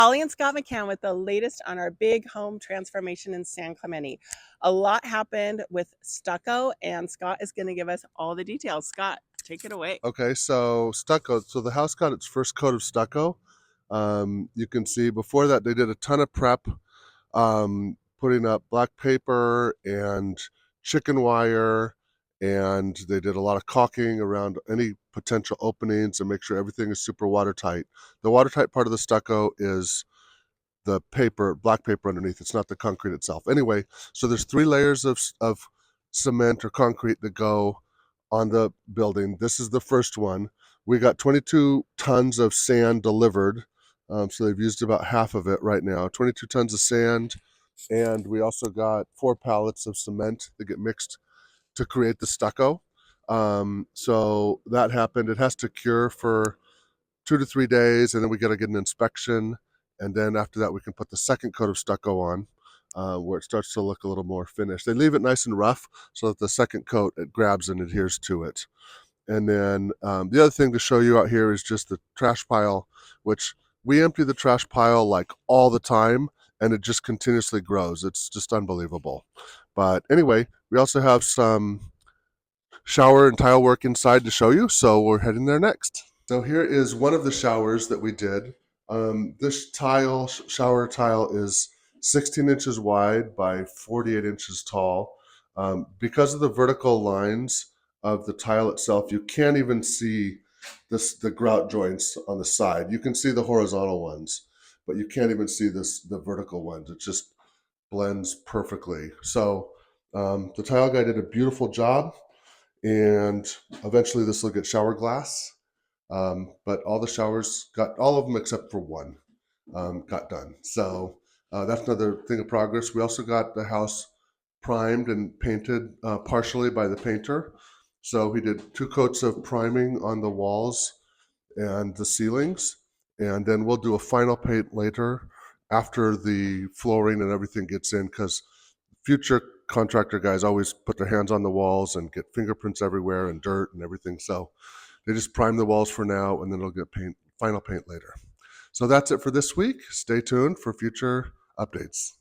Holly and Scott McKhann with the latest on our big home transformation in San Clemente. A lot happened with Stucco, and Scott is going to give us all the details. Scott, take it away. Okay, so stucco. So the house got its first coat of stucco. You can see before that they did a ton of prep, putting up black paper and chicken wire, and they did a lot of caulking around any potential openings and make sure everything is super watertight. The watertight part of the stucco is the paper, black paper underneath. It's not the concrete itself. Anyway, so there's 3 layers of cement or concrete that go on the building. This is the first one. We got 22 tons of sand delivered. So they've used about half of it right now. 22 tons of sand. And we also got 4 pallets of cement that get mixed to create the stucco. So that happened. It has to cure for 2 to 3 days, and then we got to get an inspection. And then after that, we can put the second coat of stucco on, where it starts to look a little more finished. They leave it nice and rough so that the second coat, it grabs and adheres to it. And then the other thing to show you out here is just the trash pile, which we empty the trash pile like all the time, and it just continuously grows. It's just unbelievable. But anyway, we also have some shower and tile work inside to show you, so we're heading there next. So here is one of the showers that we did. This shower tile is 16 inches wide by 48 inches tall. Because of the vertical lines of the tile itself, you can't even see the grout joints on the side. You can see the horizontal ones, but you can't even see the vertical ones. It just blends perfectly. So the tile guy did a beautiful job, and eventually this will get shower glass. But all the showers got, all of them except for one, got done. So that's another thing of progress. We also got the house primed and painted partially by the painter. So he did 2 coats of priming on the walls and the ceilings, and then we'll do a final paint later after the flooring and everything gets in, because future contractor guys always put their hands on the walls and get fingerprints everywhere and dirt and everything. So they just prime the walls for now, and then they'll get final paint later. So that's it for this week. Stay tuned for future updates.